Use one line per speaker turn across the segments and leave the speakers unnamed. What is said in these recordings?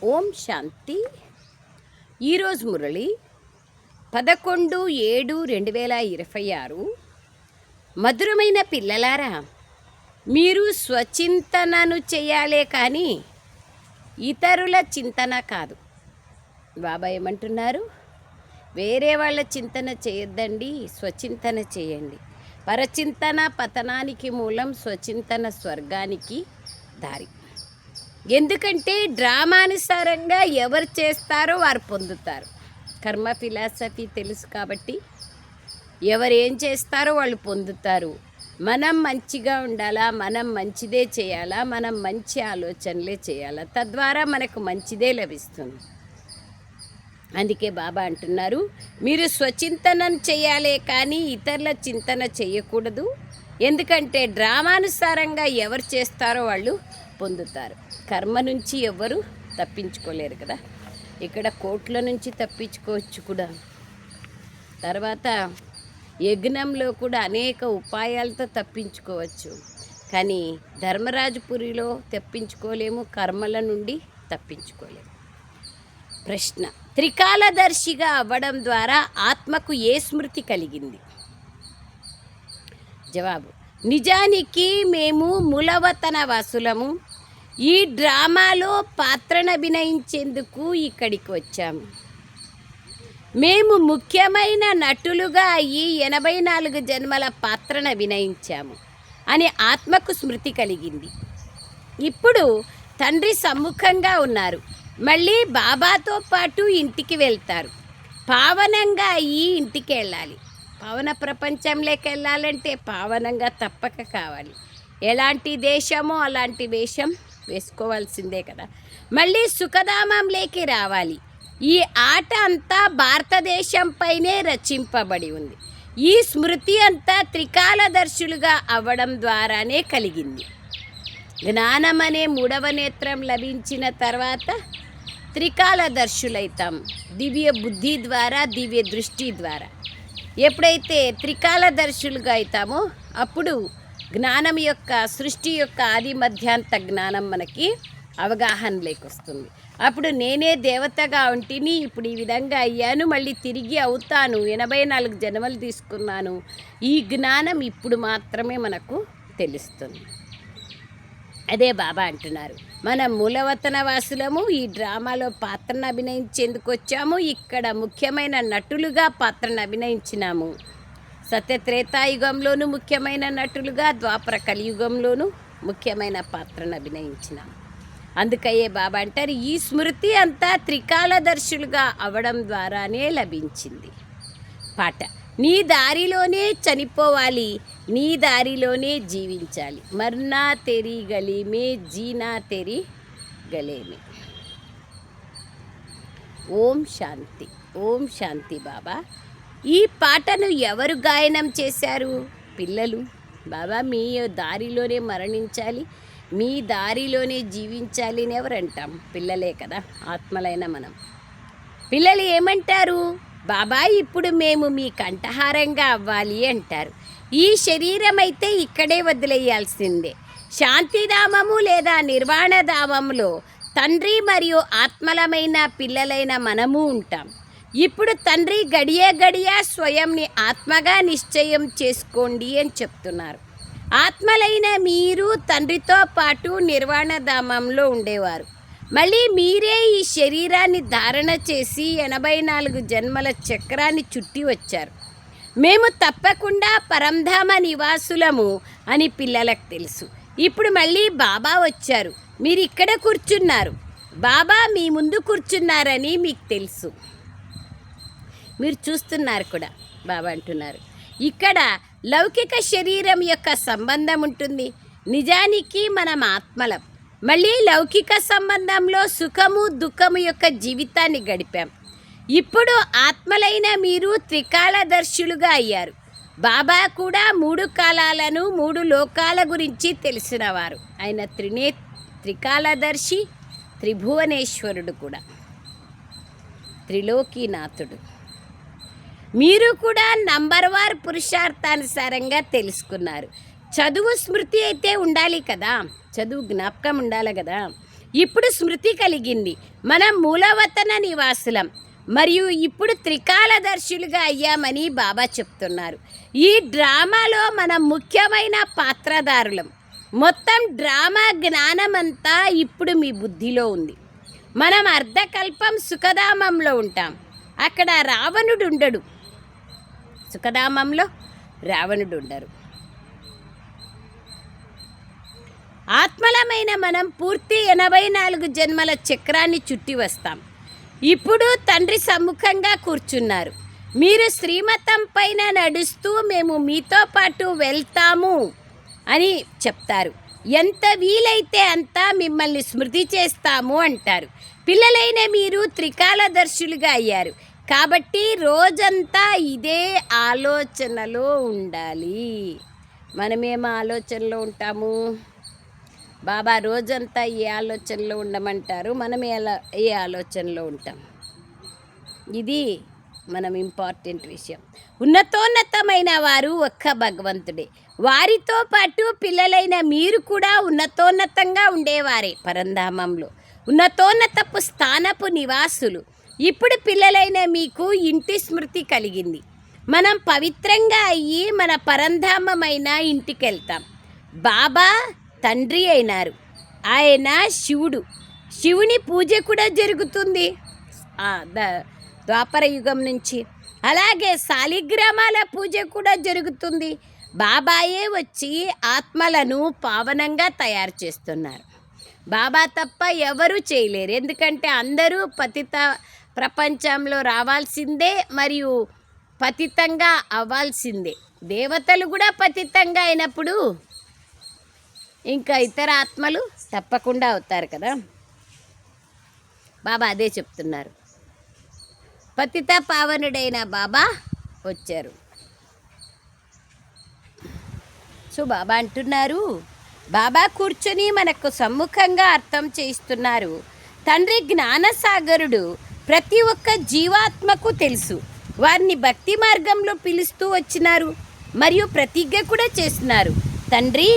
ఓం శాంతి. ఈరోజు మురళి 11/7/2026. మధురమైన పిల్లలారా, మీరు స్వచింతనను చేయాలే కానీ ఇతరుల చింతన కాదు. బాబా ఏమంటున్నారు? వేరే వాళ్ళ చింతన చేయొద్దండి, స్వచింతన చేయండి. పరచింతన పతనానికి మూలం, స్వచింతన స్వర్గానికి దారి. ఎందుకంటే డ్రామానుసారంగా ఎవరు చేస్తారో వారు పొందుతారు. కర్మ ఫిలాసఫీ తెలుసు కాబట్టి ఎవరు ఏం చేస్తారో వాళ్ళు పొందుతారు. మనం మంచిగా ఉండాలా, మనం మంచిదే చేయాలా, మనం మంచి ఆలోచనలే చేయాలా, తద్వారా మనకు మంచిదే లభిస్తుంది. అందుకే బాబా అంటున్నారు, మీరు స్వచింతనం చేయాలే కానీ ఇతరుల చింతన చేయకూడదు. ఎందుకంటే డ్రామానుసారంగా ఎవరు చేస్తారో వాళ్ళు పొందుతారు. కర్మ నుంచి ఎవరు తప్పించుకోలేరు కదా. ఇక్కడ కోట్ల నుంచి తప్పించుకోవచ్చు కూడా. తర్వాత యజ్ఞంలో కూడా అనేక ఉపాయాలతో తప్పించుకోవచ్చు. కానీ ధర్మరాజపురిలో తప్పించుకోలేము, కర్మల నుండి తప్పించుకోలేము. ప్రశ్న: త్రికాలదర్శిగా అవ్వడం ద్వారా ఆత్మకు ఏ స్మృతి కలిగింది? జవాబు: నిజానికి మేము మూలవతన వాసులము. ఈ డ్రామాలో పాత్రను అభినయించేందుకు ఇక్కడికి వచ్చాము. మేము ముఖ్యమైన నటులుగా అయ్యి 84 జన్మల పాత్రను అభినయించాము అని ఆత్మకు స్మృతి కలిగింది. ఇప్పుడు తండ్రి సమ్ముఖంగా ఉన్నారు. మళ్ళీ బాబాతో పాటు ఇంటికి వెళ్తారు. పావనంగా అయ్యి ఇంటికి వెళ్ళాలి. పావన ప్రపంచంలోకి వెళ్ళాలంటే పావనంగా తప్పక కావాలి. ఎలాంటి దేశమో అలాంటి వేషం వేసుకోవాల్సిందే కదా. మళ్ళీ సుఖధామంలోకి రావాలి. ఈ ఆట అంతా భారతదేశంపైనే రచింపబడి ఉంది. ఈ స్మృతి అంతా త్రికాలదర్శులుగా అవ్వడం ద్వారానే కలిగింది. జ్ఞానం అనే 3వ నేత్రం లభించిన తర్వాత త్రికాలదర్శులైతాం. దివ్య బుద్ధి ద్వారా, దివ్య దృష్టి ద్వారా. ఎప్పుడైతే త్రికాలదర్శులుగా అవుతామో అప్పుడు జ్ఞానం యొక్క, సృష్టి యొక్క ఆది మధ్యాంత జ్ఞానం మనకి అవగాహనలోకి వస్తుంది. అప్పుడు నేనే దేవతగా ఉంటిని, ఇప్పుడు ఈ విధంగా అయ్యాను, మళ్ళీ తిరిగి అవుతాను, 84 జన్మలు తీసుకున్నాను. ఈ జ్ఞానం ఇప్పుడు మాత్రమే మనకు తెలుస్తుంది. అదే బాబా అంటున్నారు, మనం మూలవతన వాసులము. ఈ డ్రామాలో పాత్రను అభినయించేందుకు వచ్చాము. ఇక్కడ ముఖ్యమైన నటులుగా పాత్రను అభినయించినాము. సత్యత్రేతాయుగంలోనూ ముఖ్యమైన నటులుగా, ద్వాపర కలియుగంలోనూ ముఖ్యమైన పాత్రను అభినయించినాము. అందుకయ్యే బాబా అంటారు, ఈ స్మృతి అంతా త్రికాలదర్శులుగా అవడం ద్వారానే లభించింది. పాట: నీ దారిలోనే చనిపోవాలి, నీ దారిలోనే జీవించాలి. మర్నా తెరి గలి మే, జీనా తెరి గలే మే. ఓం శాంతి. ఓం శాంతి. బాబా ఈ పాటను ఎవరు గాయనం చేశారు? పిల్లలు. బాబా మీ దారిలోనే మరణించాలి, మీ దారిలోనే జీవించాలి అని ఎవరంటాం? పిల్లలే కదా, ఆత్మలైన మనం. పిల్లలు ఏమంటారు? బాబా ఇప్పుడు మేము మీ కంఠహారంగా అవ్వాలి అంటారు. ఈ శరీరం అయితే ఇక్కడే వదిలేయాల్సిందే. శాంతిధామము లేదా నిర్వాణధామంలో తండ్రి మరియు ఆత్మలమైన పిల్లలైన మనము ఉంటాం. ఇప్పుడు తండ్రి గడియ గడియ స్వయంని ఆత్మగా నిశ్చయం చేసుకోండి అని చెప్తున్నారు. ఆత్మలైన మీరు తండ్రితో పాటు నిర్వాణధామంలో ఉండేవారు. మళ్ళీ మీరే ఈ శరీరాన్ని ధారణ చేసి 84 జన్మల చక్రాన్ని చుట్టి వచ్చారు. మేము తప్పకుండా పరంధామ నివాసులము అని పిల్లలకు తెలుసు. ఇప్పుడు మళ్ళీ బాబా వచ్చారు, మీరు ఇక్కడ కూర్చున్నారు, బాబా మీ ముందు కూర్చున్నారని మీకు తెలుసు, మీరు చూస్తున్నారు కూడా. బాబా అంటున్నారు, ఇక్కడ లౌకిక శరీరం యొక్క సంబంధం ఉంటుంది. నిజానికి మనం ఆత్మలం. మళ్ళీ లౌకిక సంబంధంలో సుఖము దుఃఖము యొక్క జీవితాన్ని గడిపాం. ఇప్పుడు ఆత్మలైన మీరు త్రికాలదర్శులుగా అయ్యారు. బాబా కూడా 3 కాలాలను, 3 లోకాల గురించి తెలిసినవారు. ఆయన త్రికాలదర్శి, త్రిభువనేశ్వరుడు కూడా, త్రిలోకీనాథుడు. మీరు కూడా నంబర్వార్ పురుషార్థానుసారంగా తెలుసుకున్నారు. చదువు స్మృతి అయితే ఉండాలి కదా, చదువు జ్ఞాపకం ఉండాలి కదా. ఇప్పుడు స్మృతి కలిగింది. మనం మూలవతన నివాసులం మరియు ఇప్పుడు త్రికాలదర్శులుగా అయ్యామని బాబా చెప్తున్నారు. ఈ డ్రామాలో మనం ముఖ్యమైన పాత్రధారులం. మొత్తం డ్రామా జ్ఞానమంతా ఇప్పుడు మీ బుద్ధిలో ఉంది. మనం అర్ధకల్పం సుఖధామంలో ఉంటాం. అక్కడ రావణుడు ఉండడు. సుఖధామంలో రావణుడు ఉండరు. ఆత్మలమైన మనం పూర్తి 84 జన్మల చక్రాన్ని చుట్టి వస్తాం. ఇప్పుడు తండ్రి సమ్ముఖంగా కూర్చున్నారు. మీరు శ్రీమతం పైన నడుస్తూ మేము మీతో పాటు వెళ్తాము అని చెప్తారు. ఎంత వీలైతే అంత మిమ్మల్ని స్మృతి చేస్తాము అంటారు. పిల్లలైన మీరు త్రికాలదర్శులుగా అయ్యారు కాబట్టి రోజంతా ఇదే ఆలోచనలో ఉండాలి. మనమేమో ఆలోచనలో ఉంటాము. బాబా రోజంతా ఏ ఆలోచనలో ఉండమంటారు, మనం ఏ ఆలోచనలో ఉంటాం. ఇది మనం ఇంపార్టెంట్ విషయం. ఉన్నతోన్నతమైన వారు ఒక్క భగవంతుడే. వారితో పాటు పిల్లలైన మీరు కూడా ఉన్నతోన్నతంగా ఉండేవారే పరంధామంలో. ఉన్నతోన్నతపు స్థానపు నివాసులు. ఇప్పుడు పిల్లలైన మీకు ఇంటి స్మృతి కలిగింది. మనం పవిత్రంగా అయ్యి మన పరంధామమైన ఇంటికి వెళ్తాం. బాబా తండ్రి అయినారు. ఆయన శివుడు. శివుని పూజ కూడా జరుగుతుంది ద్వాపర యుగం నుంచి. అలాగే శాలిగ్రామాల పూజ కూడా జరుగుతుంది. బాబాయే వచ్చి ఆత్మలను పావనంగా తయారు చేస్తున్నారు. బాబా తప్ప ఎవరు చేయలేరు. ఎందుకంటే అందరూ పతిత ప్రపంచంలో రావాల్సిందే మరియు పతితంగా అవ్వాల్సిందే. దేవతలు కూడా పతితంగా అయినప్పుడు ఇంకా ఇతర ఆత్మలు తప్పకుండా అవుతారు కదా. బాబా అదే చెప్తున్నారు. పతిత పావనుడైన బాబా వచ్చారు. సో బాబా అంటున్నారు, బాబా కూర్చొని మనకు సమ్ముఖంగా అర్థం చేయిస్తున్నారు. తండ్రి జ్ఞానసాగరుడు ప్రతి ఒక్క జీవాత్మకు తెలుసు. వారిని భక్తి మార్గంలో పిలుస్తూ వచ్చినారు మరియు ప్రతిజ్ఞ కూడా చేస్తున్నారు. తండ్రి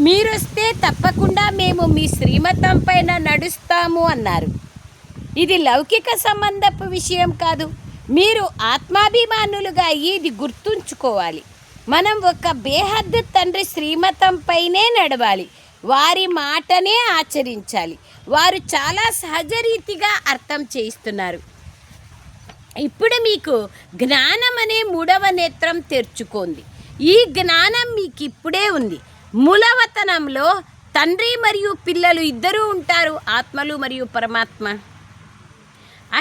మీరొస్తే తప్పకుండా మేము మీ శ్రీమతం పైన నడుస్తాము అన్నారు. ఇది లౌకిక సంబంధపు విషయం కాదు. మీరు ఆత్మాభిమానులుగా ఇది గుర్తుంచుకోవాలి. మనం ఒక బేహద్దు తండ్రి శ్రీమతం పైనే నడవాలి. వారి మాటనే ఆచరించాలి. వారు చాలా సహజరీతిగా అర్థం చేయిస్తున్నారు. ఇప్పుడు మీకు జ్ఞానం అనే 3వ నేత్రం తెరుచుకోండి. ఈ జ్ఞానం మీకు ఇప్పుడే ఉంది. మూలవతనంలో తండ్రి మరియు పిల్లలు ఇద్దరూ ఉంటారు, ఆత్మలు మరియు పరమాత్మ.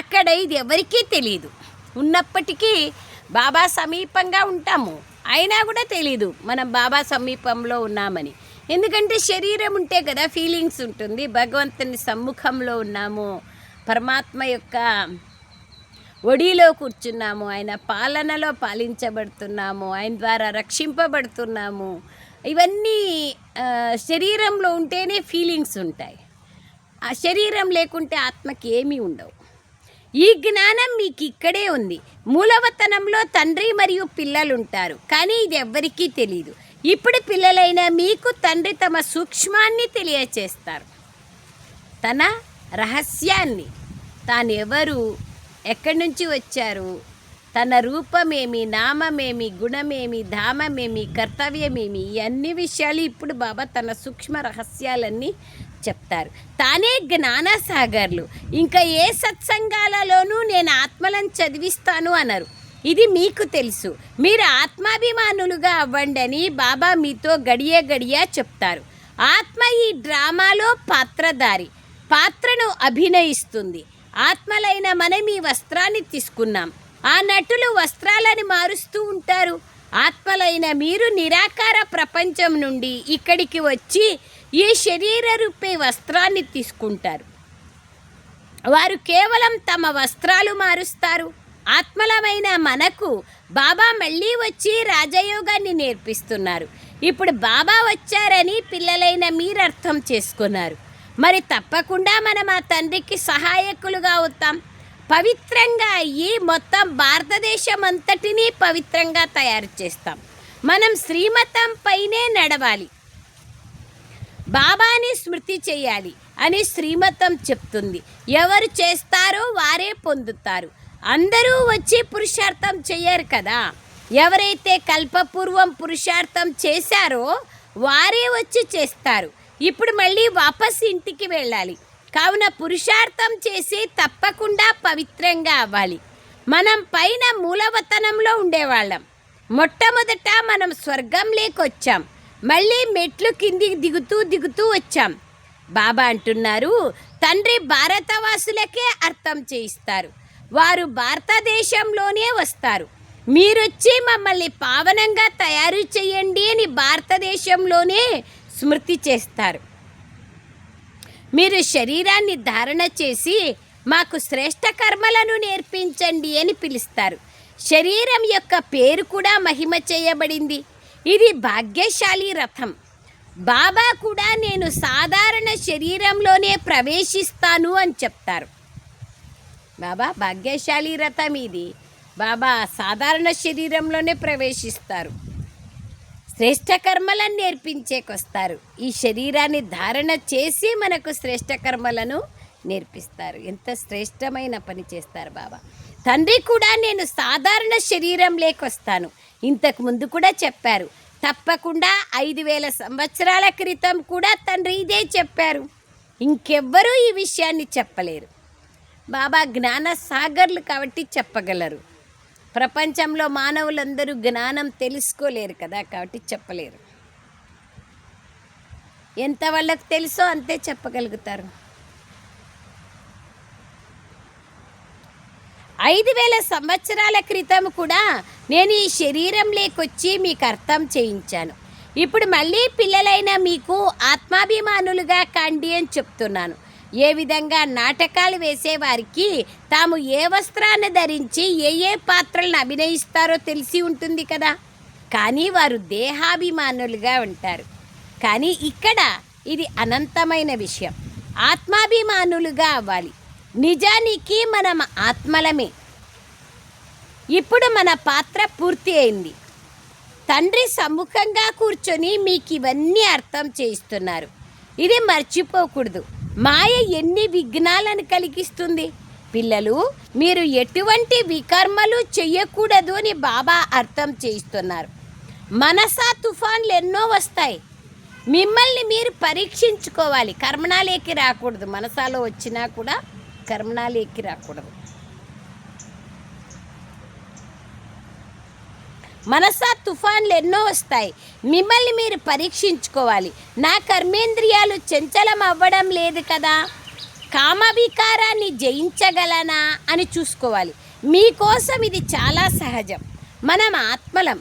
అక్కడ ఇది ఎవరికీ తెలియదు. ఉన్నప్పటికీ బాబా సమీపంగా ఉంటాము, అయినా కూడా తెలీదు మనం బాబా సమీపంలో ఉన్నామని. ఎందుకంటే శరీరం ఉంటే కదా ఫీలింగ్స్ ఉంటుంది. భగవంతుని సమ్ముఖంలో ఉన్నాము, పరమాత్మ యొక్క ఒడిలో కూర్చున్నాము, ఆయన పాలనలో పాలించబడుతున్నాము, ఆయన ద్వారా రక్షింపబడుతున్నాము. ఇవన్నీ శరీరంలో ఉంటేనే ఫీలింగ్స్ ఉంటాయి. ఆ శరీరం లేకుంటే ఆత్మకి ఏమీ ఉండవు. ఈ జ్ఞానం మీకు ఇక్కడే ఉంది. మూలవతనంలో తండ్రి మరియు పిల్లలు ఉంటారు, కానీ ఇది ఎవ్వరికీ తెలియదు. ఇప్పుడు పిల్లలైన మీకు తండ్రి తమ సూక్ష్మాన్ని తెలియచేస్తారు, తన రహస్యాన్ని. తాను ఎవరు, ఎక్కడి నుంచి వచ్చారు, తన రూపమేమి, నామమేమి, గుణమేమి, ధామమేమి, కర్తవ్యమేమి, ఈ అన్ని విషయాలు ఇప్పుడు బాబా తన సూక్ష్మ రహస్యాలన్నీ చెప్తారు. తానే జ్ఞానసాగర్లు. ఇంకా ఏ సత్సంగాలలోనూ నేను ఆత్మలను చదివిస్తాను అన్నారు. ఇది మీకు తెలుసు. మీరు ఆత్మాభిమానులుగా అవ్వండి అని బాబా మీతో గడియ చెప్తారు. ఆత్మ ఈ డ్రామాలో పాత్రధారి, పాత్రను అభినయిస్తుంది. ఆత్మలైన మనం ఈ వస్త్రాన్ని తీసుకున్నాం. ఆ నటులు వస్త్రాలను మారుస్తూ ఉంటారు. ఆత్మలైన మీరు నిరాకార ప్రపంచం నుండి ఇక్కడికి వచ్చి ఈ శరీర రూపే వస్త్రాన్ని తీసుకుంటారు. వారు కేవలం తమ వస్త్రాలు మారుస్తారు. ఆత్మలమైన మనకు బాబా మళ్ళీ వచ్చి రాజయోగాన్ని నేర్పిస్తున్నారు. ఇప్పుడు బాబా వచ్చారని పిల్లలైన మీరు అర్థం చేసుకున్నారు. మరి తప్పకుండా మనం ఆ తండ్రికి సహాయకులుగా అవుతాం. పవిత్రంగా అయ్యి మొత్తం భారతదేశం అంతటినీ పవిత్రంగా తయారు చేస్తాం. మనం శ్రీమతం పైనే నడవాలి. బాబాని స్మృతి చేయాలి అని శ్రీమతం చెప్తుంది. ఎవరు చేస్తారో వారే పొందుతారు. అందరూ వచ్చి పురుషార్థం చెయ్యరు కదా. ఎవరైతే కల్పపూర్వం పురుషార్థం చేశారో వారే వచ్చి చేస్తారు. ఇప్పుడు మళ్ళీ వాపస్ ఇంటికి వెళ్ళాలి. కావున పురుషార్థం చేసి తప్పకుండా పవిత్రంగా అవ్వాలి. మనం పైన మూలవతనంలో ఉండేవాళ్ళం. మొట్టమొదట మనం స్వర్గంలోకి వచ్చాం. మళ్ళీ మెట్లు కిందికి దిగుతూ వచ్చాం. బాబా అంటున్నారు, తండ్రి భారతవాసులకే అర్థం చేయిస్తారు. వారు భారతదేశంలోనే వస్తారు. మీరొచ్చి మమ్మల్ని పావనంగా తయారు చేయండి అని భారతదేశంలోనే స్మృతి చేస్తారు. మీరు శరీరాన్ని ధారణ చేసి మాకు శ్రేష్ఠ కర్మలను నేర్పించండి అని పిలుస్తారు. శరీరం యొక్క పేరు కూడా మహిమ చేయబడింది. ఇది భాగ్యశాలి రథం. బాబా కూడా నేను సాధారణ శరీరంలోనే ప్రవేశిస్తాను అని చెప్తారు. బాబా భాగ్యశాలి రథం ఇది. బాబా సాధారణ శరీరంలోనే ప్రవేశిస్తారు. శ్రేష్ఠ కర్మలను నేర్పించేకొస్తారు. ఈ శరీరాన్ని ధారణ చేసి మనకు శ్రేష్ఠ కర్మలను నేర్పిస్తారు. ఎంత శ్రేష్టమైన పని చేస్తారు బాబా. తండ్రి కూడా నేను సాధారణ శరీరం లేకొస్తాను. ఇంతకు ముందు కూడా చెప్పారు. తప్పకుండా 5000 సంవత్సరాల క్రితం కూడా తండ్రి ఇదే చెప్పారు. ఇంకెవ్వరూ ఈ విషయాన్ని చెప్పలేరు. బాబా జ్ఞాన సాగర్లు కాబట్టి చెప్పగలరు. ప్రపంచంలో మానవులందరూ జ్ఞానం తెలుసుకోలేరు కదా, కాబట్టి చెప్పలేరు. ఎంత వాళ్ళకు తెలుసో అంతే చెప్పగలుగుతారు. 5000 సంవత్సరాల క్రితం కూడా నేను ఈ శరీరం లేకొచ్చి మీకు అర్థం చేయించాను. ఇప్పుడు మళ్ళీ పిల్లలైన మీకు ఆత్మాభిమానులుగా కండి అని చెప్తున్నాను. ఏ విధంగా నాటకాలు వేసేవారికి తాము ఏ వస్త్రాన్ని ధరించి ఏ పాత్రలను అభినయిస్తారో తెలిసి ఉంటుంది కదా, కానీ వారు దేహాభిమానులుగా ఉంటారు. కానీ ఇక్కడ ఇది అనంతమైన విషయం. ఆత్మాభిమానులుగా అవ్వాలి. నిజానికి మనం ఆత్మలమే. ఇప్పుడు మన పాత్ర పూర్తి అయింది. తండ్రి సమ్ముఖంగా కూర్చొని మీకు ఇవన్నీ అర్థం చేయిస్తున్నారు. ఇది మర్చిపోకూడదు. మాయ ఎన్ని విఘ్నాలను కలిగిస్తుంది. పిల్లలు, మీరు ఎటువంటి వికర్మలు చెయ్యకూడదు అని బాబా అర్థం చేయిస్తున్నారు. మనసా తుఫాన్లు ఎన్నో వస్తాయి. మిమ్మల్ని మీరు పరీక్షించుకోవాలి. కర్మణాలేకి రాకూడదు. మనసాలో వచ్చినా కూడా కర్మణాలేకి రాకూడదు. మనసా తుఫాన్లు ఎన్నో వస్తాయి. మిమ్మల్ని మీరు పరీక్షించుకోవాలి. నా కర్మేంద్రియాలు చంచలం అవ్వడం లేదు కదా, కామవికారాన్ని జయించగలనా అని చూసుకోవాలి. మీకోసం ఇది చాలా సహజం. మనం ఆత్మలం.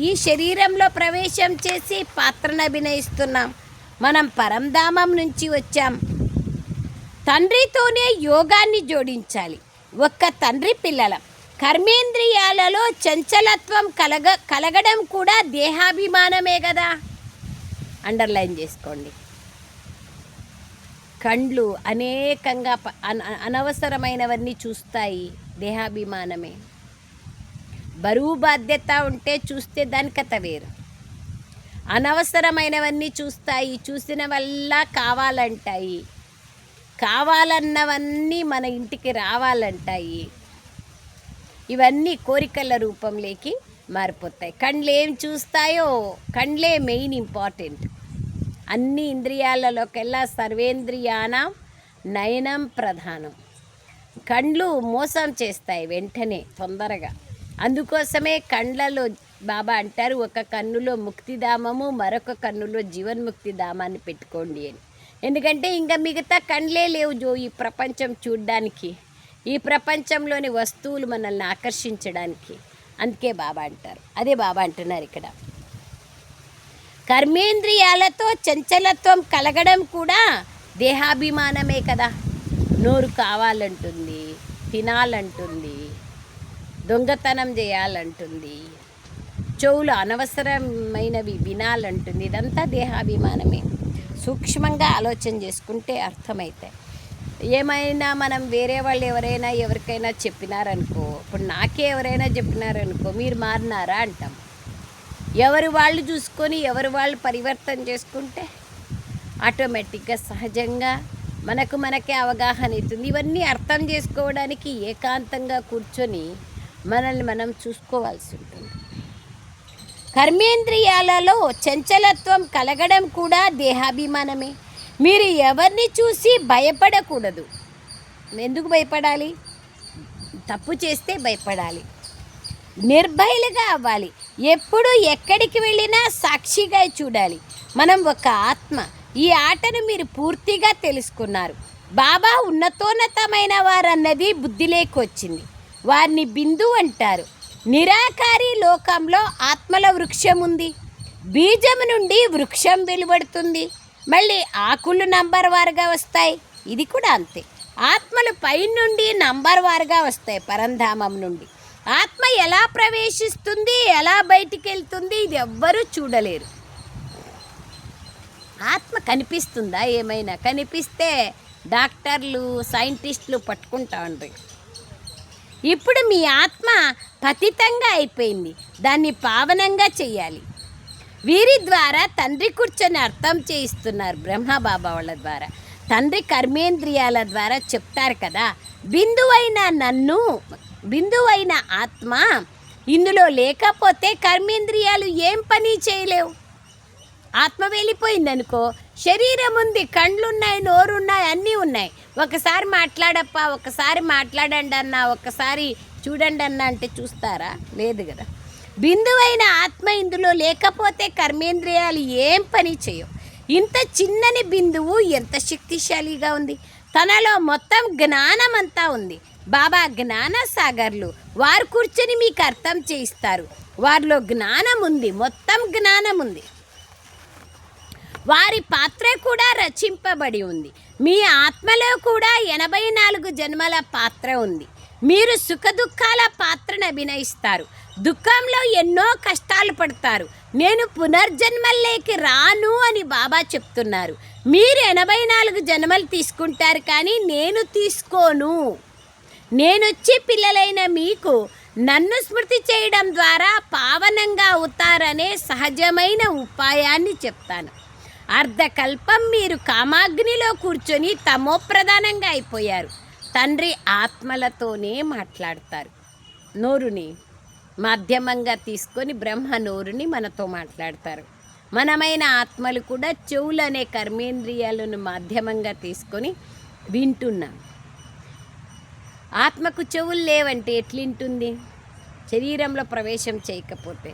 ఈ శరీరంలో ప్రవేశం చేసి పాత్రను అభినయిస్తున్నాం. మనం పరంధామం నుంచి వచ్చాం. తండ్రితోనే యోగాన్ని జోడించాలి. ఒక్క తండ్రి పిల్లలం. కర్మేంద్రియాలలో చంచలత్వం కలగడం కూడా దేహాభిమానమే కదా. అండర్లైన్ చేసుకోండి. కండ్లు అనేకంగా అనవసరమైనవన్నీ చూస్తాయి, దేహాభిమానమే. బరువు బాధ్యత ఉంటే చూస్తే దాని కథ వేరు. అనవసరమైనవన్నీ చూస్తాయి, చూసిన వల్ల కావాలంటాయి, కావాలన్నవన్నీ మన ఇంటికి రావాలంటాయి. ఇవన్నీ కోరికల రూపంలోకి మారిపోతాయి. కండ్లు ఏం చూస్తాయో, కండ్లే మెయిన్ ఇంపార్టెంట్. అన్ని ఇంద్రియాలలోకెల్లా సర్వేంద్రియానం నయనం ప్రధానం. కండ్లు మోసం చేస్తాయి వెంటనే, తొందరగా. అందుకోసమే కండ్లలో బాబా అంటారు, ఒక కన్నులో ముక్తిధామము, మరొక కన్నులో జీవన్ముక్తిధామాన్ని పెట్టుకోండి అని. ఎందుకంటే ఇంకా మిగతా కండ్లే లేవు ఈ ప్రపంచం చూడ్డానికి, ఈ ప్రపంచంలోని వస్తువులు మనల్ని ఆకర్షించడానికి. అందుకే బాబా అంటారు. అదే బాబా అంటున్నారు ఇక్కడ. కర్మేంద్రియాలతో చంచలత్వం కలగడం కూడా దేహాభిమానమే కదా. నోరు కావాలంటుంది, తినాలంటుంది, దొంగతనం చేయాలంటుంది, చెవులు అనవసరమైనవి వినాలంటుంది. ఇదంతా దేహాభిమానమే. సూక్ష్మంగా ఆలోచన చేసుకుంటే అర్థమవుతాయి. ఏమైనా మనం వేరే వాళ్ళు ఎవరికైనా చెప్పినారనుకో, ఇప్పుడు నాకే ఎవరైనా చెప్పినారనుకో, మీరు మారినారా అంటాం. ఎవరు వాళ్ళు చూసుకొని ఎవరు వాళ్ళు పరివర్తన చేసుకుంటే ఆటోమేటిక్గా సహజంగా మనకే అవగాహన అవుతుంది. ఇవన్నీ అర్థం చేసుకోవడానికి ఏకాంతంగా కూర్చొని మనల్ని మనం చూసుకోవాల్సి ఉంటుంది. కర్మేంద్రియాలలో చంచలత్వం కలగడం కూడా దేహాభిమానమే. మీరు ఎవరిని చూసి భయపడకూడదు. ఎందుకు భయపడాలి? తప్పు చేస్తే భయపడాలి. నిర్భయులుగా అవ్వాలి. ఎప్పుడు ఎక్కడికి వెళ్ళినా సాక్షిగా చూడాలి. మనం ఒక ఆత్మ. ఈ ఆటను మీరు పూర్తిగా తెలుసుకున్నారు. బాబా ఉన్నతోన్నతమైన వారన్నది బుద్ధిలోకి వచ్చింది. వారిని బిందు అంటారు. నిరాకారి లోకంలో ఆత్మల వృక్షం ఉంది. బీజం నుండి వృక్షం వెలువడుతుంది. మళ్ళీ ఆకులు నంబర్ వారుగా వస్తాయి. ఇది కూడా అంతే. ఆత్మలు పైనుండి నంబర్ వారుగా వస్తాయి. పరంధామం నుండి ఆత్మ ఎలా ప్రవేశిస్తుంది, ఎలా బయటికి వెళ్తుంది, ఇది ఎవ్వరూ చూడలేరు. ఆత్మ కనిపిస్తుందా? ఏమైనా కనిపిస్తే డాక్టర్లు సైంటిస్టులు పట్టుకుంటా ఉండ్రి. ఇప్పుడు మీ ఆత్మ పతితంగా అయిపోయింది. దాన్ని పావనంగా చెయ్యాలి. వీరి ద్వారా తండ్రి కూర్చొని అర్థం చేయిస్తున్నారు బ్రహ్మబాబా వాళ్ళ ద్వారా. తండ్రి కర్మేంద్రియాల ద్వారా చెప్తారు కదా, బిందువైన ఆత్మ ఇందులో లేకపోతే కర్మేంద్రియాలు ఏం పని చేయలేవు. ఆత్మ వెళ్ళిపోయిందనుకో, శరీరం ఉంది, కళ్ళున్నాయి, నోరున్నాయి, అన్నీ ఉన్నాయి. ఒకసారి మాట్లాడప్ప, ఒకసారి మాట్లాడండి అన్న, ఒకసారి చూడండి అన్న అంటే చూస్తారా? లేదు కదా. బిందువైన ఆత్మ ఇందులో లేకపోతే కర్మేంద్రియాలు ఏం పని చేయవు. ఇంత చిన్నని బిందువు ఎంత శక్తిశాలిగా ఉంది. తనలో మొత్తం జ్ఞానం అంతా ఉంది. బాబా జ్ఞాన సాగర్లు. వారు కూర్చొని మీకు అర్థం చేయిస్తారు. వారిలో జ్ఞానం ఉంది, మొత్తం జ్ఞానం ఉంది. వారి పాత్ర కూడా రచింపబడి ఉంది. మీ ఆత్మలో కూడా 84 జన్మల పాత్ర ఉంది. మీరు సుఖదుఖాల పాత్రను అభినయిస్తారు. దుఃఖంలో ఎన్నో కష్టాలు పడతారు. నేను పునర్జన్మల్లోకి రాను అని బాబా చెప్తున్నారు. మీరు 84 జన్మలు తీసుకుంటారు, కానీ నేను తీసుకోను. నేనొచ్చి పిల్లలైన మీకు నన్ను స్మృతి చేయడం ద్వారా పావనంగా అవుతారనే సహజమైన ఉపాయాన్ని చెప్తాను. అర్ధకల్పం మీరు కామాగ్నిలో కూర్చొని తమోప్రధానంగా అయిపోయారు. తండ్రి ఆత్మలతోనే మాట్లాడతారు. నోరుని మాధ్యమంగా తీసుకొని బ్రహ్మ నోరుని మనతో మాట్లాడతారు. మనమైన ఆత్మలు కూడా చెవులనే కర్మేంద్రియాలను మాధ్యమంగా తీసుకొని వింటున్నాం. ఆత్మకు చెవులు లేవంటే ఎట్లింటుంది? శరీరంలో ప్రవేశం చేయకపోతే.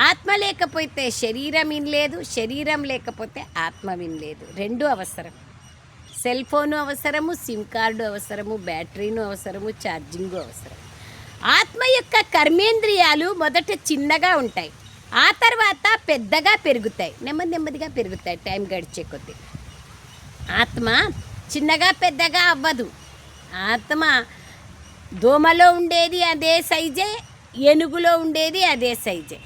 ఆత్మ లేకపోతే శరీరం వినలేదు, శరీరం లేకపోతే ఆత్మ వినలేదు. రెండు అవసరం. సెల్ ఫోను అవసరము, సిమ్ కార్డు అవసరము, బ్యాటరీను అవసరము, ఛార్జింగు అవసరం. ఆత్మ యొక్క కర్మేంద్రియాలు మొదట చిన్నగా ఉంటాయి, ఆ తర్వాత పెద్దగా పెరుగుతాయి, నెమ్మదిగా పెరుగుతాయి టైం గడిచే కొద్దీ. ఆత్మ చిన్నగా పెద్దగా అవ్వదు. ఆత్మ దోమలో ఉండేది అదే సైజే, ఏనుగులో ఉండేది అదే సైజే.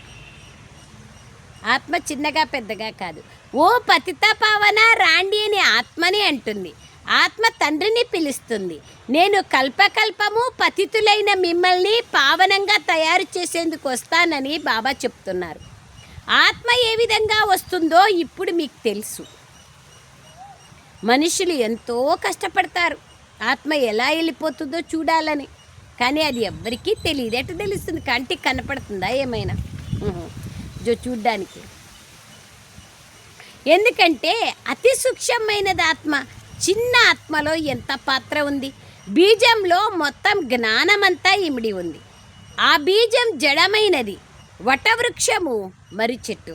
ఆత్మ చిన్నగా పెద్దగా కాదు. ఓ పతిత పావన రాండి అని ఆత్మని అంటుంది. ఆత్మ తండ్రిని పిలుస్తుంది. నేను కల్పకల్పము పతితులైన మిమ్మల్ని పావనంగా తయారు చేసేందుకు వస్తానని బాబా చెప్తున్నారు. ఆత్మ ఏ విధంగా వస్తుందో ఇప్పుడు మీకు తెలుసు. మనుషులు ఎంతో కష్టపడతారు ఆత్మ ఎలా వెళ్ళిపోతుందో చూడాలని, కానీ అది ఎవ్వరికీ తెలియదు. ఎట్లా తెలుస్తుంది? కంటికి కనపడుతుందా ఏమైనా? చూడ్డానికి. ఎందుకంటే అతి సూక్ష్మమైనది ఆత్మ. చిన్న ఆత్మలో ఎంత పాత్ర ఉంది. బీజంలో మొత్తం జ్ఞానమంతా ఇమిడి ఉంది. ఆ బీజం జడమైనది. వటవృక్షము మర్రి చెట్టు.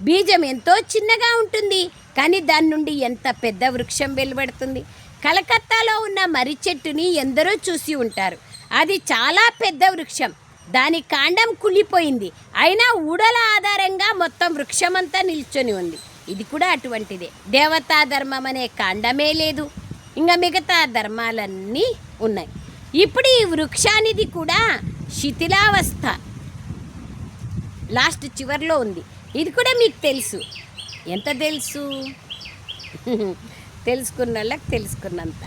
బీజం ఎంతో చిన్నగా ఉంటుంది, కానీ దాని నుండి ఎంత పెద్ద వృక్షం వెలువడుతుంది. కలకత్తాలో ఉన్న మర్రి చెట్టుని ఎందరో చూసి ఉంటారు. అది చాలా పెద్ద వృక్షం. దాని కాండం కుళ్ళిపోయింది, అయినా ఊడల ఆధారంగా మొత్తం వృక్షమంతా నిల్చొని ఉంది. ఇది కూడా అటువంటిదే. దేవతా ధర్మం అనే కాండమే లేదు, ఇంకా మిగతా ధర్మాలన్నీ ఉన్నాయి. ఇప్పుడు ఈ వృక్షానిది కూడా శిథిలావస్థ లాస్ట్ చివర్లో ఉంది. ఇది కూడా మీకు తెలుసు. ఎంత తెలుసు? తెలుసుకున్న వాళ్ళకి తెలుసుకున్నంత.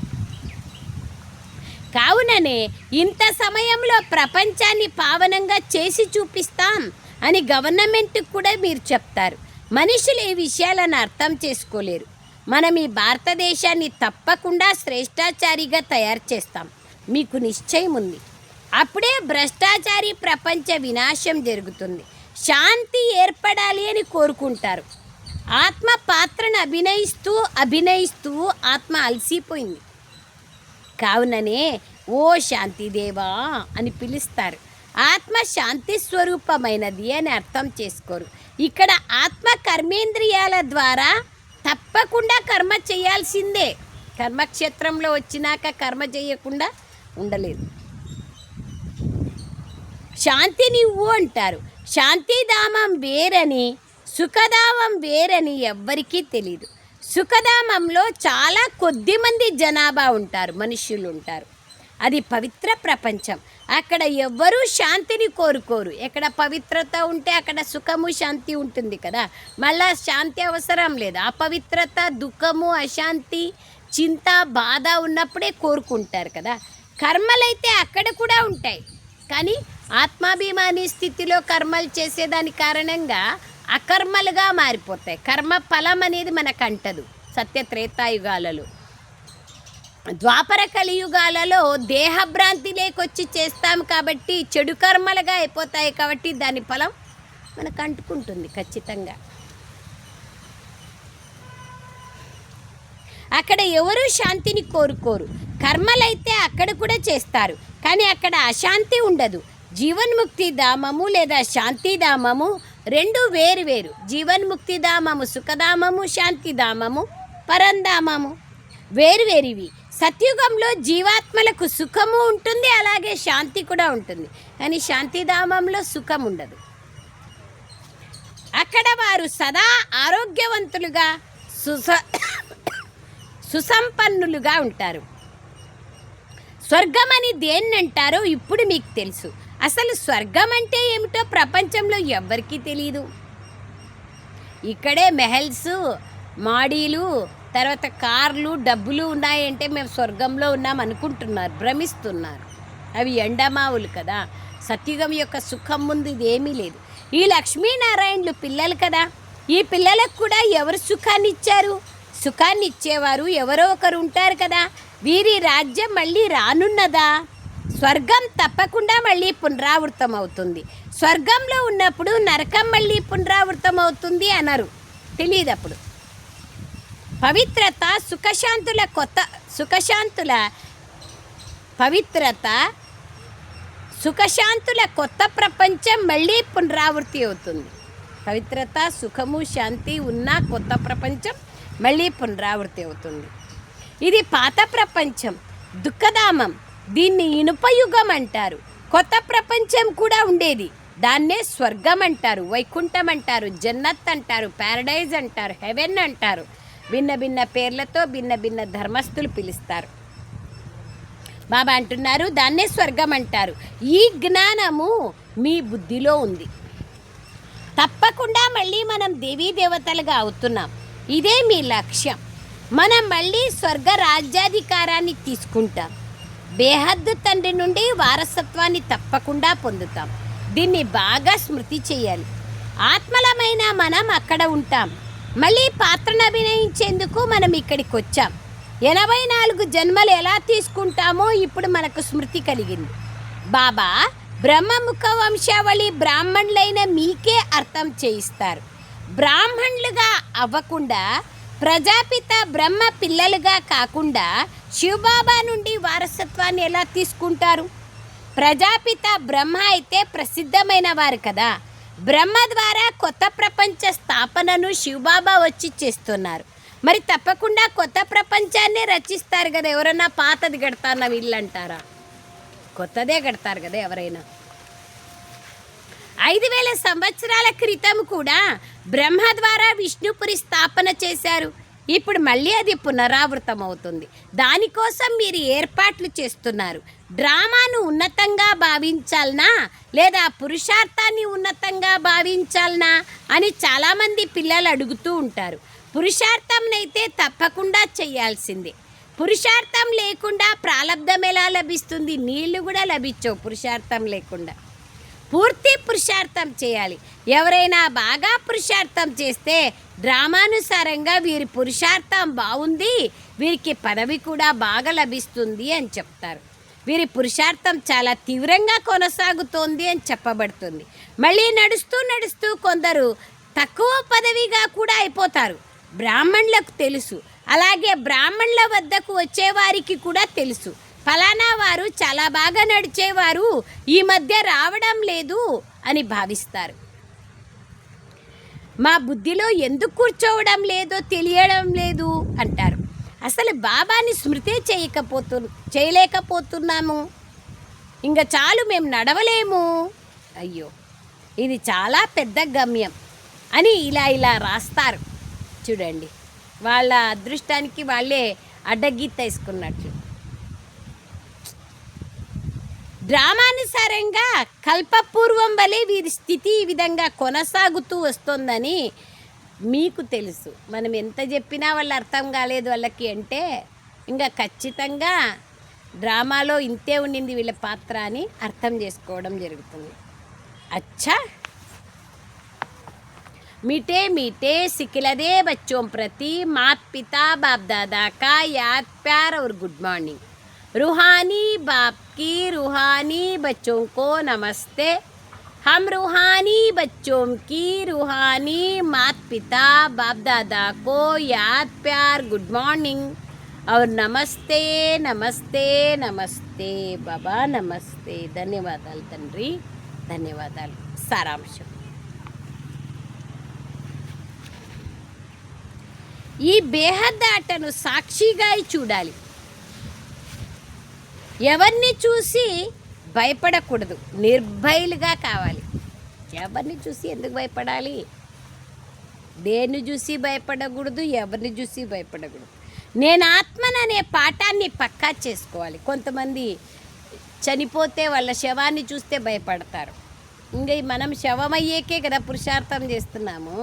కావుననే ఇంత సమయంలో ప్రపంచాన్ని పావనంగా చేసి చూపిస్తాం అని గవర్నమెంట్కి కూడా మీరు చెప్తారు. మనుషులు ఈ విషయాలను అర్థం చేసుకోలేరు. మనం ఈ భారతదేశాన్ని తప్పకుండా శ్రేష్టాచారిగా తయారు చేస్తాం, మీకు నిశ్చయం ఉంది. అప్పుడే భ్రష్టాచారి ప్రపంచ వినాశం జరుగుతుంది. శాంతి ఏర్పడాలి అని కోరుకుంటారు. ఆత్మ పాత్రను అభినయిస్తూ అభినయిస్తూ ఆత్మ అలసిపోయింది. కావుననే ఓ శాంతిదేవా అని పిలుస్తారు. ఆత్మ శాంతి స్వరూపమైనది అని అర్థం చేసుకోరు. ఇక్కడ ఆత్మ కర్మేంద్రియాల ద్వారా తప్పకుండా కర్మ చేయాల్సిందే. కర్మక్షేత్రంలో వచ్చినాక కర్మ చేయకుండా ఉండలేదు. శాంతినివ్వు అంటారు. శాంతిధామం వేరని సుఖధామం వేరని ఎవ్వరికీ తెలీదు. సుఖధామంలో చాలా కొద్ది మంది జనాభా ఉంటారు, మనుష్యులు ఉంటారు. అది పవిత్ర ప్రపంచం. అక్కడ ఎవ్వరూ శాంతిని కోరుకోరు. ఎక్కడ పవిత్రత ఉంటే అక్కడ సుఖము శాంతి ఉంటుంది కదా. మళ్ళా శాంతి అవసరం లేదు. అపవిత్రత, దుఃఖము, అశాంతి, చింత, బాధ ఉన్నప్పుడే కోరుకుంటారు కదా. కర్మలైతే అక్కడ కూడా ఉంటాయి, కానీ ఆత్మాభిమాని స్థితిలో కర్మలు చేసేదాని కారణంగా అకర్మలుగా మారిపోతాయి. కర్మ ఫలం అనేది మనకు అంటదు. సత్య త్రేతాయుగాలలో, ద్వాపర కలియుగాలలో దేహభ్రాంతి లేకొచ్చి చేస్తాం కాబట్టి చెడు కర్మలుగా అయిపోతాయి. కాబట్టి దాని ఫలం మనకు అంటుకుంటుంది ఖచ్చితంగా. అక్కడ ఎవరు శాంతిని కోరుకోరు. కర్మలైతే అక్కడ కూడా చేస్తారు, కానీ అక్కడ అశాంతి ఉండదు. జీవన్ముక్తి ధామము లేదా శాంతిధామము రెండు వేరు వేరు. జీవన్ముక్తిధామము సుఖధామము, శాంతిధామము పరంధామము వేరువేరివి. సత్యుగంలో జీవాత్మలకు సుఖము ఉంటుంది, అలాగే శాంతి కూడా ఉంటుంది. కానీ శాంతిధామంలో సుఖం ఉండదు. అక్కడ వారు సదా ఆరోగ్యవంతులుగా సుసంపన్నులుగా ఉంటారు. స్వర్గం అని దేన్నంటారో ఇప్పుడు మీకు తెలుసు. అసలు స్వర్గం అంటే ఏమిటో ప్రపంచంలో ఎవ్వరికీ తెలియదు. ఇక్కడే మెహల్స్, మాడీలు, తర్వాత కార్లు, డబ్బులు ఉన్నాయంటే మేము స్వర్గంలో ఉన్నాం అనుకుంటున్నారు, భ్రమిస్తున్నారు. అవి ఎండమావులు కదా. సత్యుగం యొక్క సుఖం ముందు ఇదేమీ లేదు. ఈ లక్ష్మీనారాయణులు పిల్లలు కదా. ఈ పిల్లలకు కూడా ఎవరు సుఖాన్ని ఇచ్చారు? సుఖాన్ని ఇచ్చేవారు ఎవరో ఒకరు ఉంటారు కదా. వీరి రాజ్యం మళ్ళీ రానున్నదా? స్వర్గం తప్పకుండా మళ్ళీ పునరావృతం అవుతుంది. స్వర్గంలో ఉన్నప్పుడు నరకం మళ్ళీ పునరావృతం అవుతుంది అనరు, తెలియదు అప్పుడు. పవిత్రత సుఖశాంతుల కొత్త ప్రపంచం మళ్ళీ పునరావృతి అవుతుంది. పవిత్రత, సుఖము, శాంతి ఉన్న కొత్త ప్రపంచం మళ్ళీ పునరావృతి అవుతుంది. ఇది పాత ప్రపంచం, దుఃఖధామం. దీన్ని ఇనుపయుగం అంటారు. కొత్త ప్రపంచం కూడా ఉండేది, దాన్నే స్వర్గం అంటారు, వైకుంఠం అంటారు, జన్నత్ అంటారు, ప్యారడైజ్ అంటారు, హెవెన్ అంటారు. భిన్న భిన్న పేర్లతో భిన్న భిన్న ధర్మస్థులు పిలుస్తారు. బాబా అంటున్నారు దాన్నే స్వర్గం అంటారు. ఈ జ్ఞానము మీ బుద్ధిలో ఉంది. తప్పకుండా మళ్ళీ మనం దేవీ దేవతలుగా అవుతున్నాం. ఇదే మీ లక్ష్యం. మనం మళ్ళీ స్వర్గ రాజ్యాధికారాన్ని తీసుకుంటాం. బేహద్దు తండ్రి నుండి వారసత్వాన్ని తప్పకుండా పొందుతాం. దీన్ని బాగా స్మృతి చేయాలి. ఆత్మలమైన మనం అక్కడ ఉంటాం. మళ్ళీ పాత్రను అభినయించేందుకు మనం ఇక్కడికి వచ్చాం. 84 జన్మలు ఎలా తీసుకుంటామో ఇప్పుడు మనకు స్మృతి కలిగింది. బాబా బ్రహ్మముఖ వంశావళి బ్రాహ్మణులైన మీకే అర్థం చేయిస్తారు. బ్రాహ్మణులుగా అవ్వకుండా, ప్రజాపిత బ్రహ్మ పిల్లలుగా కాకుండా శివబాబా నుండి వారసత్వాన్ని ఎలా తీసుకుంటారు? ప్రజాపిత బ్రహ్మ అయితే ప్రసిద్ధమైన వారు కదా. బ్రహ్మ ద్వారా కొత్త ప్రపంచ స్థాపనను శివబాబా వచ్చి చేస్తున్నారు. మరి తప్పకుండా కొత్త ప్రపంచాన్ని రచిస్తారు కదా. ఎవరైనా పాతది కడతారన్న ఇల్లు అంటారా? కొత్తదే కడతారు కదా ఎవరైనా. 5000 సంవత్సరాల క్రితం కూడా బ్రహ్మ ద్వారా విష్ణుపురి స్థాపన చేశారు. ఇప్పుడు మళ్ళీ అది పునరావృతం అవుతుంది. దానికోసం మీరు ఏర్పాట్లు చేస్తున్నారు. డ్రామాను ఉన్నతంగా భావించాలనా లేదా పురుషార్థాన్ని ఉన్నతంగా భావించాలనా అని చాలామంది పిల్లలు అడుగుతూ ఉంటారు. పురుషార్థంనైతే తప్పకుండా చేయాల్సిందే. పురుషార్థం లేకుండా ప్రాలబ్ధం ఎలా లభిస్తుంది? నీళ్లు కూడా లభించవు పురుషార్థం లేకుండా. పూర్తి పురుషార్థం చేయాలి. ఎవరైనా బాగా పురుషార్థం చేస్తే డ్రామానుసారంగా వీరి పురుషార్థం బాగుంది, వీరికి పదవి కూడా బాగా లభిస్తుంది అని చెప్తారు. వీరి పురుషార్థం చాలా తీవ్రంగా కొనసాగుతోంది అని చెప్పబడుతుంది. మళ్ళీ నడుస్తూ నడుస్తూ కొందరు తక్కువ పదవిగా కూడా అయిపోతారు. బ్రాహ్మణులకు తెలుసు, అలాగే బ్రాహ్మణుల వద్దకు వచ్చేవారికి కూడా తెలుసు, ఫలానా వారు చాలా బాగా నడిచేవారు ఈ మధ్య రావడం లేదు అని భావిస్తారు. మా బుద్ధిలో ఎందుకు కూర్చోవడం లేదో తెలియడం లేదు అంటారు. అసలు బాబాని స్మృతి చేయలేకపోతున్నాము, ఇంకా చాలు మేము నడవలేము, అయ్యో ఇది చాలా పెద్ద గమ్యం అని ఇలా రాస్తారు. చూడండి, వాళ్ళ అదృష్టానికి వాళ్ళే అడ్డగీత వేసుకున్నట్లు. డ్రామానుసారంగా కల్పపూర్వం వలె వీరి స్థితి ఈ విధంగా కొనసాగుతూ వస్తుందని మీకు తెలుసు. మనం ఎంత చెప్పినా వాళ్ళు అర్థం కాలేదు వాళ్ళకి అంటే ఇంకా ఖచ్చితంగా డ్రామాలో ఇంతే ఉండింది వీళ్ళ పాత్ర అని అర్థం చేసుకోవడం జరుగుతుంది. अच्छा मीठे मीठे सिखिलदे बच्चों प्रति माता पिता बाप दादा का याद प्यार और गुड मॉर्निंग. रूहानी बाप की रूहानी बच्चों को नमस्ते. हम रूहानी बच्चों की रूहानी माता पिता बाप दादा को याद प्यार गुड मॉर्निंग और नमस्ते नमस्ते नमस्ते बाबा नमस्ते. ధన్యవాదాలు తండ్రి, ధన్యవాదాలు. సారాంశం, ఈ బేహద్దాటను సాక్షిగా చూడాలి. ఎవరిని చూసి భయపడకూడదు, నిర్భయులుగా కావాలి. ఎవరిని చూసి ఎందుకు భయపడాలి? దేన్ని చూసి భయపడకూడదు, ఎవరిని చూసి భయపడకూడదు. నేను ఆత్మననే పాఠాన్ని పక్కా చేసుకోవాలి. కొంతమంది చనిపోతే వాళ్ళ శవాన్ని చూస్తే భయపడతారు. ఇంకా మనం శవమయ్యేకే కదా పురుషార్థం చేస్తున్నాము.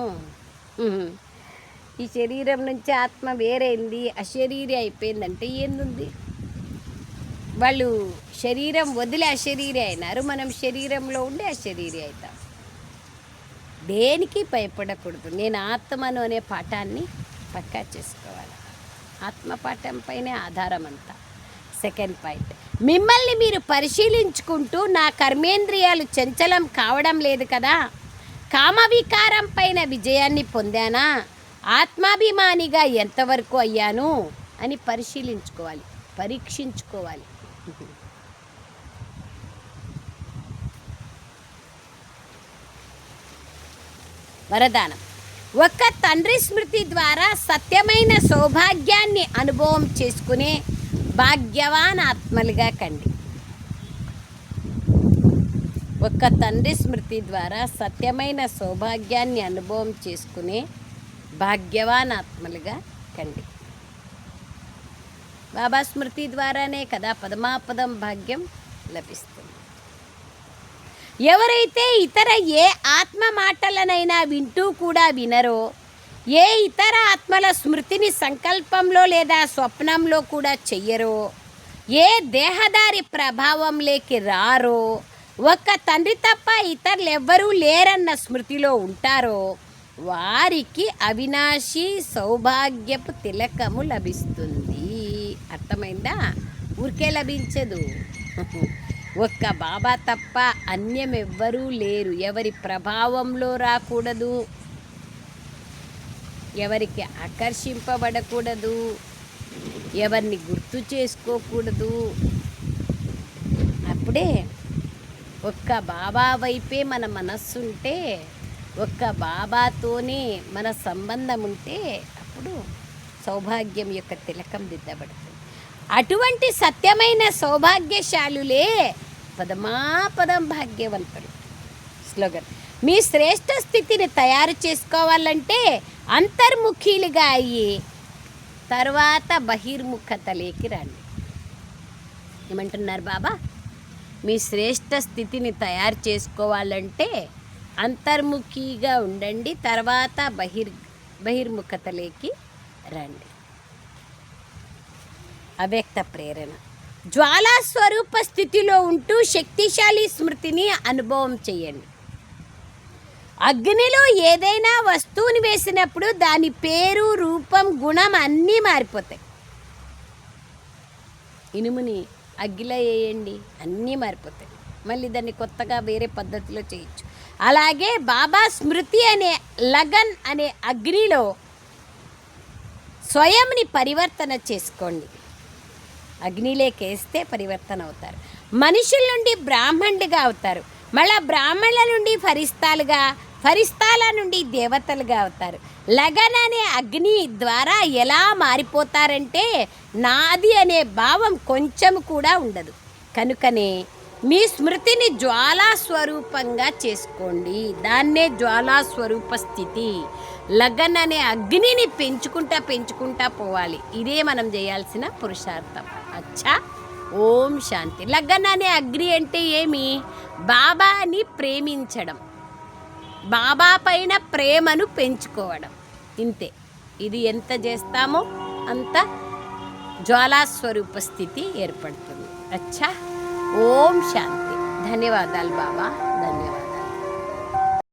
ఈ శరీరం నుంచి ఆత్మ వేరైంది, అశరీరి అయిపోయిందంటే ఏందుంది? వాళ్ళు శరీరం వదిలి అశరీరి అయినారు, మనం శరీరంలో ఉండి అశరీరి అవుతాం. దేనికి భయపడకూడదు. నేను ఆత్మను అనే పాఠాన్ని పక్కా చేసుకోవాలి. ఆత్మ పాఠం పైనే ఆధారం అంతా. సెకండ్ పాయింట్, మిమ్మల్ని మీరు పరిశీలించుకుంటూ నా కర్మేంద్రియాలు చంచలం కావడం లేదు కదా, కామవికారం పైన విజయాన్ని పొందానా, ఆత్మాభిమానిగా ఎంతవరకు అయ్యాను అని పరిశీలించుకోవాలి, పరీక్షించుకోవాలి. వరదానం, ఒక్క తండ్రి స్మృతి ద్వారా సత్యమైన సౌభాగ్యాన్ని అనుభవం చేసుకునే భాగ్యవాన్ ఆత్మలుగా కండి. ఒక్క తండ్రి స్మృతి ద్వారా సత్యమైన సౌభాగ్యాన్ని అనుభవం చేసుకునే భాగ్యవాన్ ఆత్మలుగా కండి. బాబా స్మృతి ద్వారానే కదా పదమాపదం భాగ్యం లభిస్తుంది. ఎవరైతే ఇతర ఏ ఆత్మ మాటలనైనా వింటూ కూడా వినరో, ఏ ఇతర ఆత్మల స్మృతిని సంకల్పంలో లేదా స్వప్నంలో కూడా చెయ్యరో, ఏ దేహదారి ప్రభావంలోకి రారో, ఒక్క తండ్రి తప్ప ఇతరులు ఎవ్వరూ లేరన్న స్మృతిలో ఉంటారో వారికి అవినాశి సౌభాగ్యపు తిలకము లభిస్తుంది. అర్థమైందా? ఊరికే లభించదు. ఒక్క బాబా తప్ప అన్యమెవ్వరూ లేరు. ఎవరి ప్రభావంలో రాకూడదు, ఎవరికి ఆకర్షింపబడకూడదు, ఎవరిని గుర్తు చేసుకోకూడదు. అప్పుడే ఒక్క బాబా వైపే మన మనస్సు ఉంటే, ఒక్క బాబాతోనే మన సంబంధం ఉంటే అప్పుడు సౌభాగ్యం యొక్క తిలకం దిద్దబడుతుంది. అటువంటి సత్యమైన సౌభాగ్యశాలులే పదమాపదం భాగ్యవంతులు. స్లోగన్, మీ శ్రేష్ఠ స్థితిని తయారు చేసుకోవాలంటే అంతర్ముఖీలుగా అయ్యి తర్వాత బహిర్ముఖతలోకి రండి. ఏమంటున్నారు బాబా? మీ శ్రేష్ఠ స్థితిని తయారు చేసుకోవాలంటే అంతర్ముఖిగా ఉండండి, తర్వాత బహిర్ముఖతలోకి రండి. అవ్యక్త ప్రేరణ. జ్వాలా స్వరూప స్థితిలో ఉంటూ శక్తిశాలి స్మృతిని అనుభవం చేయండి. అగ్నిలో ఏదైనా వస్తువుని వేసినప్పుడు దాని పేరు, రూపం, గుణం అన్నీ మారిపోతాయి. ఇనుముని అగ్గిలో వేయండి, అన్నీ మారిపోతాయి. మళ్ళీ దాన్ని కొత్తగా వేరే పద్ధతిలో చేయొచ్చు. అలాగే బాబా స్మృతి అనే లగన్ అనే అగ్నిలో స్వయంని పరివర్తన చేసుకోండి. అగ్నిలోకేస్తే పరివర్తన అవుతారు. మనుషుల నుండి బ్రాహ్మణుడిగా అవుతారు. మళ్ళా బ్రాహ్మణుల నుండి ఫరిస్తాలుగా, ఫరిస్తాల నుండి దేవతలుగా అవుతారు. లగన్ అనే అగ్ని ద్వారా ఎలా మారిపోతారంటే నాది అనే భావం కొంచెం కూడా ఉండదు. కనుకనే మీ స్మృతిని జ్వాలా స్వరూపంగా చేసుకోండి. దాన్నే జ్వాలా స్వరూప స్థితి. లగన్ అనే అగ్నిని పెంచుకుంటా పోవాలి. ఇదే మనం చేయాల్సిన పురుషార్థం. అచ్చా, ఓం శాంతి. లగన్ అనే అగ్ని అంటే ఏమి? బాబాని ప్రేమించడం, బాబా పైన ప్రేమను పెంచుకోవడం. ఇంతే. ఇది ఎంత చేస్తామో అంత జ్వాలాస్వరూప స్థితి ఏర్పడుతుంది. అచ్చా, ఓం శాంతి. ధన్యవాదాలు బాబా, ధన్యవాదాలు.